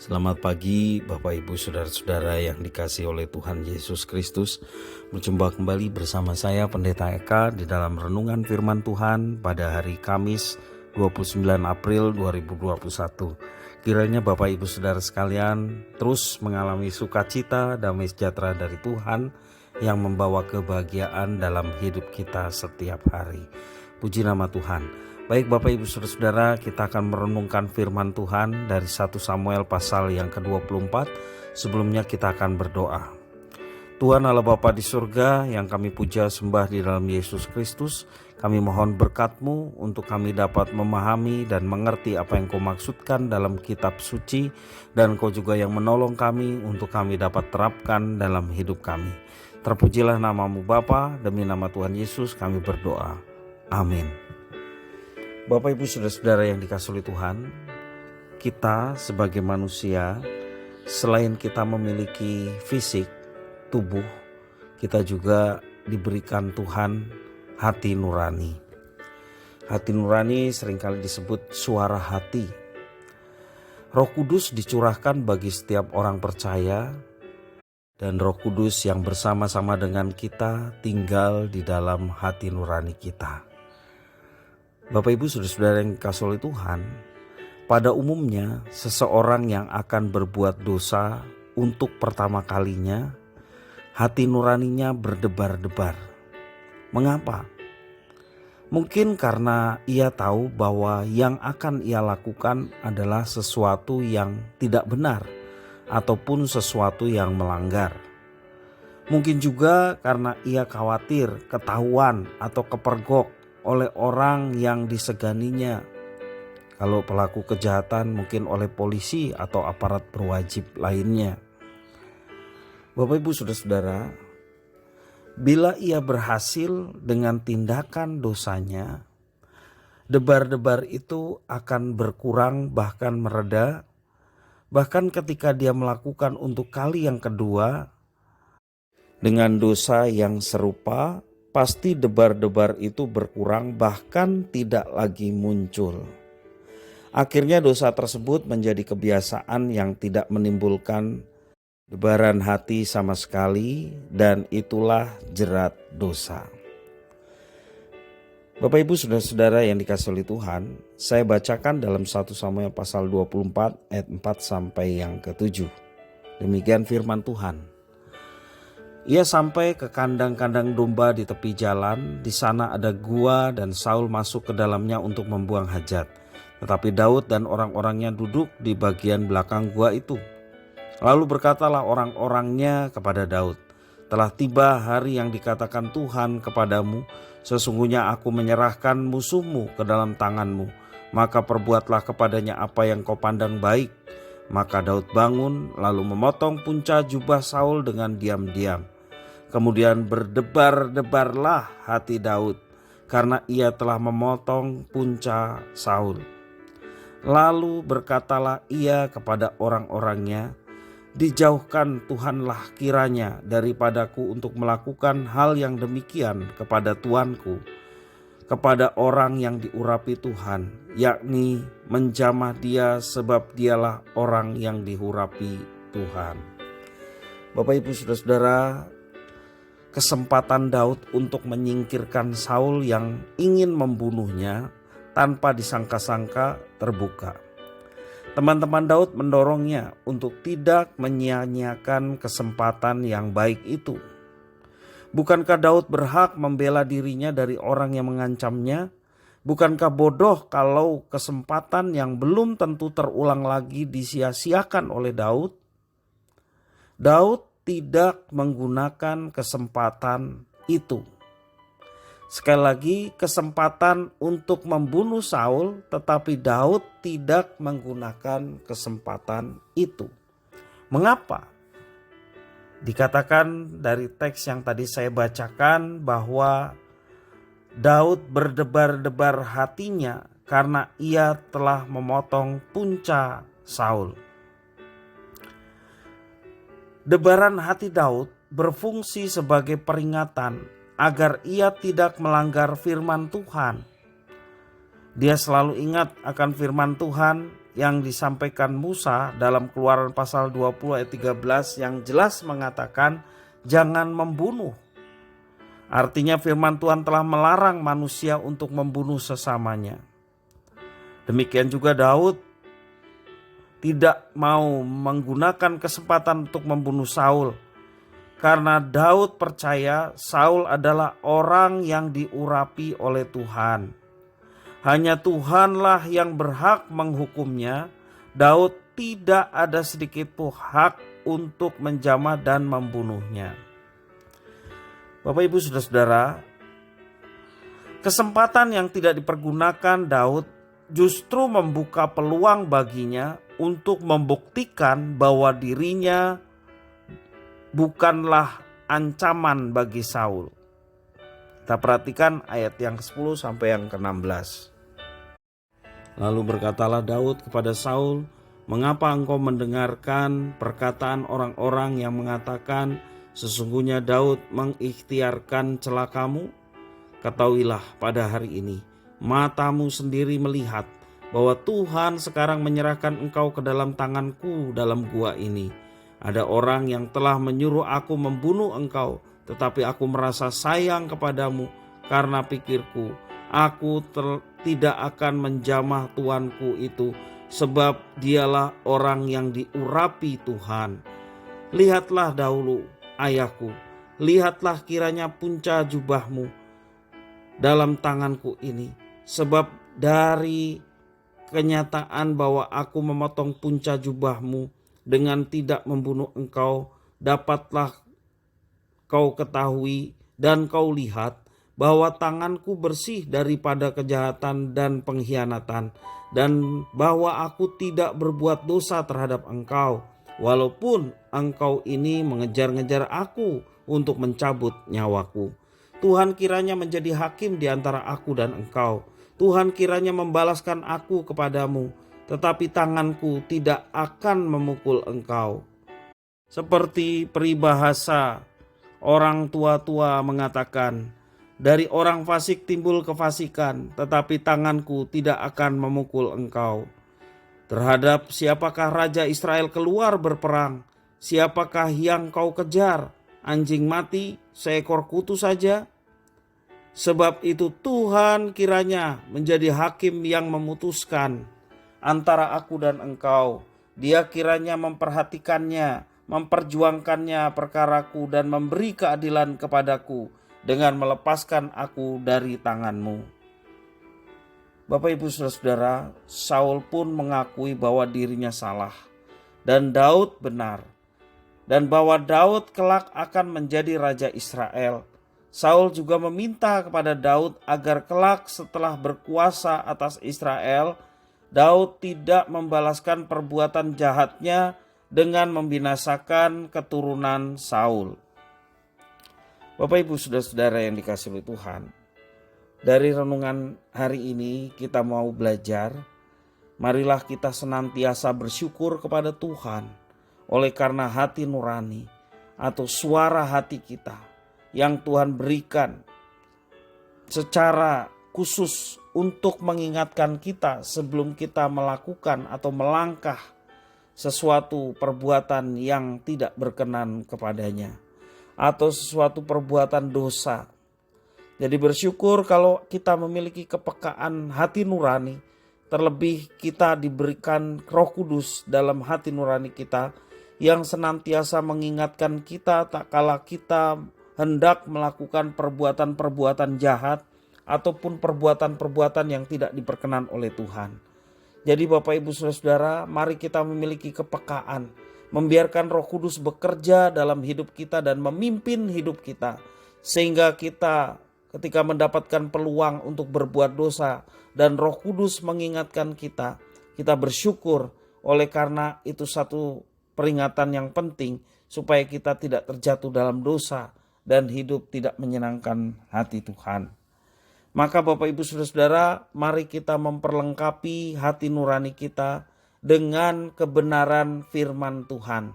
Selamat pagi Bapak Ibu Saudara-saudara yang dikasihi oleh Tuhan Yesus Kristus. Berjumpa kembali bersama saya Pendeta Eka di dalam renungan firman Tuhan pada hari Kamis 29 April 2021. Kiranya Bapak Ibu Saudara sekalian terus mengalami sukacita, damai sejahtera dari Tuhan yang membawa kebahagiaan dalam hidup kita setiap hari. Puji nama Tuhan. Baik Bapak Ibu Saudara-saudara, kita akan merenungkan firman Tuhan dari 1 Samuel pasal yang ke-24. Sebelumnya kita akan berdoa. Tuhan Allah Bapa di surga yang kami puja sembah di dalam Yesus Kristus, kami mohon berkat-Mu untuk kami dapat memahami dan mengerti apa yang Kau maksudkan dalam kitab suci, dan Kau juga yang menolong kami untuk kami dapat terapkan dalam hidup kami. Terpujilah nama-Mu Bapa, demi nama Tuhan Yesus kami berdoa. Amin. Bapak Ibu Saudara-saudara yang dikasihi oleh Tuhan, kita sebagai manusia, selain kita memiliki fisik, tubuh, kita juga diberikan Tuhan hati nurani. Hati nurani seringkali disebut suara hati. Roh Kudus dicurahkan bagi setiap orang percaya, dan Roh Kudus yang bersama-sama dengan kita tinggal di dalam hati nurani kita. Bapak Ibu Saudara-saudara yang dikasihi oleh Tuhan, pada umumnya seseorang yang akan berbuat dosa untuk pertama kalinya, hati nuraninya berdebar-debar. Mengapa? Mungkin karena ia tahu bahwa yang akan ia lakukan adalah sesuatu yang tidak benar ataupun sesuatu yang melanggar. Mungkin juga karena ia khawatir ketahuan atau kepergok oleh orang yang diseganinya. Kalau pelaku kejahatan mungkin oleh polisi atau aparat berwajib lainnya. Bapak Ibu Saudara-saudara, bila ia berhasil dengan tindakan dosanya, debar-debar itu akan berkurang bahkan mereda. Bahkan ketika dia melakukan untuk kali yang kedua dengan dosa yang serupa, pasti debar-debar itu berkurang bahkan tidak lagi muncul. Akhirnya dosa tersebut menjadi kebiasaan yang tidak menimbulkan debaran hati sama sekali, dan itulah jerat dosa. Bapak Ibu Saudara-saudara yang dikasihi oleh Tuhan, saya bacakan dalam 1 Samuel pasal 24 ayat 4 sampai yang ke-7. Demikian firman Tuhan. Ia sampai ke kandang-kandang domba di tepi jalan. Di sana ada gua dan Saul masuk ke dalamnya untuk membuang hajat. Tetapi Daud dan orang-orangnya duduk di bagian belakang gua itu. Lalu berkatalah orang-orangnya kepada Daud, "Telah tiba hari yang dikatakan Tuhan kepadamu, sesungguhnya aku menyerahkan musuhmu ke dalam tanganmu. Maka perbuatlah kepadanya apa yang kau pandang baik." Maka Daud bangun lalu memotong punca jubah Saul dengan diam-diam. Kemudian berdebar-debarlah hati Daud karena ia telah memotong punca Saul. Lalu berkatalah ia kepada orang-orangnya, "Dijauhkan Tuhanlah kiranya daripadaku untuk melakukan hal yang demikian kepada tuanku, kepada orang yang diurapi Tuhan, yakni menjamah dia sebab dialah orang yang diurapi Tuhan." Bapak Ibu Saudara-saudara, kesempatan Daud untuk menyingkirkan Saul yang ingin membunuhnya tanpa disangka-sangka terbuka. Teman-teman Daud mendorongnya untuk tidak menyia-nyiakan kesempatan yang baik itu. Bukankah Daud berhak membela dirinya dari orang yang mengancamnya? Bukankah bodoh kalau kesempatan yang belum tentu terulang lagi disia-siakan oleh Daud? Daud tidak menggunakan kesempatan itu. Sekali lagi, kesempatan untuk membunuh Saul, tetapi Daud tidak menggunakan kesempatan itu. Mengapa? Dikatakan dari teks yang tadi saya bacakan bahwa Daud berdebar-debar hatinya karena ia telah memotong punca Saul. Debaran hati Daud berfungsi sebagai peringatan agar ia tidak melanggar firman Tuhan. Dia selalu ingat akan firman Tuhan yang disampaikan Musa dalam Keluaran pasal 20 ayat 13 yang jelas mengatakan jangan membunuh. Artinya firman Tuhan telah melarang manusia untuk membunuh sesamanya. Demikian juga Daud tidak mau menggunakan kesempatan untuk membunuh Saul. Karena Daud percaya Saul adalah orang yang diurapi oleh Tuhan. Hanya Tuhanlah yang berhak menghukumnya. Daud tidak ada sedikit pun hak untuk menjamah dan membunuhnya. Bapak, Ibu, Saudara-saudara, kesempatan yang tidak dipergunakan Daud justru membuka peluang baginya untuk membuktikan bahwa dirinya bukanlah ancaman bagi Saul. Kita perhatikan ayat yang ke-10 sampai yang ke-16. Lalu berkatalah Daud kepada Saul, "Mengapa engkau mendengarkan perkataan orang-orang yang mengatakan, sesungguhnya Daud mengikhtiarkan celakamu? Ketahuilah pada hari ini, matamu sendiri melihat bahwa Tuhan sekarang menyerahkan engkau ke dalam tanganku dalam gua ini. Ada orang yang telah menyuruh aku membunuh engkau, tetapi aku merasa sayang kepadamu karena pikirku, aku tidak akan menjamah tuanku itu, sebab dialah orang yang diurapi Tuhan. Lihatlah dahulu, ayahku, lihatlah kiranya punca jubahmu dalam tanganku ini, sebab dari kenyataan bahwa aku memotong punca jubahmu dengan tidak membunuh engkau, dapatlah kau ketahui dan kau lihat bahwa tanganku bersih daripada kejahatan dan pengkhianatan, dan bahwa aku tidak berbuat dosa terhadap engkau, walaupun engkau ini mengejar-ngejar aku untuk mencabut nyawaku. Tuhan kiranya menjadi hakim di antara aku dan engkau. Tuhan kiranya membalaskan aku kepadamu, tetapi tanganku tidak akan memukul engkau." Seperti peribahasa orang tua-tua mengatakan, dari orang fasik timbul kefasikan, tetapi tanganku tidak akan memukul engkau. Terhadap siapakah Raja Israel keluar berperang? Siapakah yang kau kejar? Anjing mati, seekor kutu saja? Sebab itu Tuhan kiranya menjadi hakim yang memutuskan antara aku dan engkau. Dia kiranya memperhatikannya, memperjuangkannya perkaraku, dan memberi keadilan kepadaku dengan melepaskan aku dari tanganmu. Bapak, Ibu, Saudara-saudara, Saul pun mengakui bahwa dirinya salah dan Daud benar, dan bahwa Daud kelak akan menjadi Raja Israel. Saul juga meminta kepada Daud agar kelak setelah berkuasa atas Israel, Daud tidak membalaskan perbuatan jahatnya dengan membinasakan keturunan Saul. Bapak, Ibu, Saudara-saudara yang dikasihi oleh Tuhan, dari renungan hari ini kita mau belajar, marilah kita senantiasa bersyukur kepada Tuhan oleh karena hati nurani atau suara hati kita yang Tuhan berikan secara khusus untuk mengingatkan kita sebelum kita melakukan atau melangkah sesuatu perbuatan yang tidak berkenan kepadanya atau sesuatu perbuatan dosa. Jadi bersyukur kalau kita memiliki kepekaan hati nurani, terlebih kita diberikan Roh Kudus dalam hati nurani kita yang senantiasa mengingatkan kita tak kala kita hendak melakukan perbuatan-perbuatan jahat ataupun perbuatan-perbuatan yang tidak diperkenan oleh Tuhan. Jadi Bapak, Ibu, Saudara-saudara, mari kita memiliki kepekaan, membiarkan Roh Kudus bekerja dalam hidup kita dan memimpin hidup kita, sehingga kita ketika mendapatkan peluang untuk berbuat dosa dan Roh Kudus mengingatkan kita, kita bersyukur oleh karena itu satu peringatan yang penting supaya kita tidak terjatuh dalam dosa dan hidup tidak menyenangkan hati Tuhan. Maka Bapak, Ibu, Saudara-saudara, mari kita memperlengkapi hati nurani kita dengan kebenaran firman Tuhan.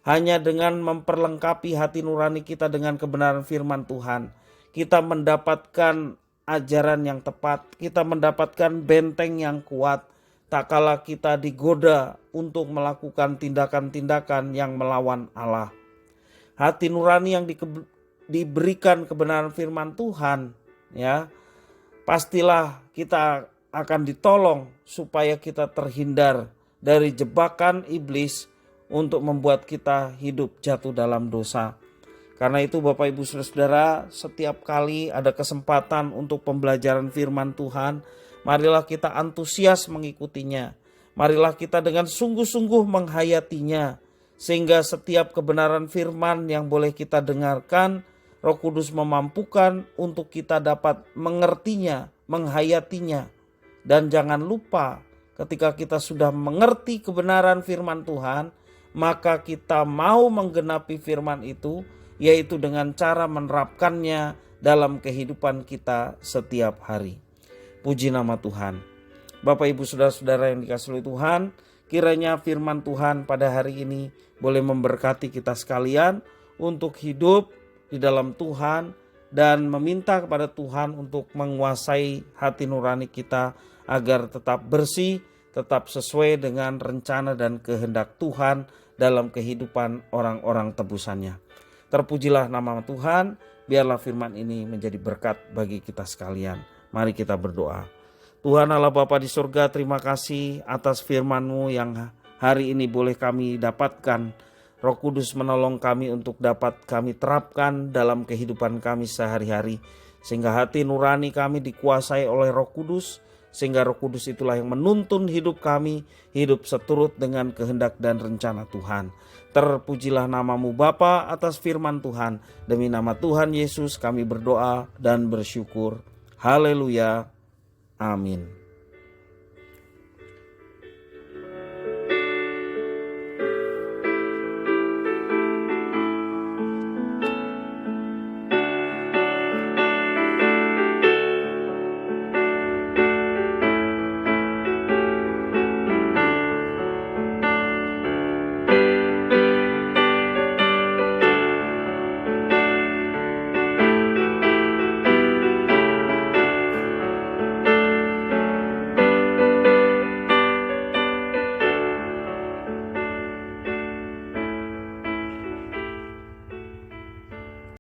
Hanya dengan memperlengkapi hati nurani kita dengan kebenaran firman Tuhan, kita mendapatkan ajaran yang tepat, kita mendapatkan benteng yang kuat, tak kala kita digoda untuk melakukan tindakan-tindakan yang melawan Allah. Hati nurani yang diberikan kebenaran firman Tuhan, ya, pastilah kita akan ditolong supaya kita terhindar dari jebakan iblis untuk membuat kita hidup jatuh dalam dosa. Karena itu Bapak Ibu Saudara, setiap kali ada kesempatan untuk pembelajaran firman Tuhan, marilah kita antusias mengikutinya. Marilah kita dengan sungguh-sungguh menghayatinya, sehingga setiap kebenaran firman yang boleh kita dengarkan, Roh Kudus memampukan untuk kita dapat mengertinya, menghayatinya. Dan jangan lupa, ketika kita sudah mengerti kebenaran firman Tuhan, maka kita mau menggenapi firman itu, yaitu dengan cara menerapkannya dalam kehidupan kita setiap hari. Puji nama Tuhan. Bapak Ibu Saudara-saudara yang dikasihi oleh Tuhan, kiranya firman Tuhan pada hari ini boleh memberkati kita sekalian untuk hidup di dalam Tuhan dan meminta kepada Tuhan untuk menguasai hati nurani kita agar tetap bersih, tetap sesuai dengan rencana dan kehendak Tuhan dalam kehidupan orang-orang tebusannya. Terpujilah nama Tuhan, biarlah firman ini menjadi berkat bagi kita sekalian. Mari kita berdoa. Tuhan Allah Bapa di surga, terima kasih atas firman-Mu yang hari ini boleh kami dapatkan. Roh Kudus menolong kami untuk dapat kami terapkan dalam kehidupan kami sehari-hari. Sehingga hati nurani kami dikuasai oleh Roh Kudus. Sehingga Roh Kudus itulah yang menuntun hidup kami, hidup seturut dengan kehendak dan rencana Tuhan. Terpujilah nama-Mu Bapa atas firman Tuhan. Demi nama Tuhan Yesus kami berdoa dan bersyukur. Haleluya. Amin.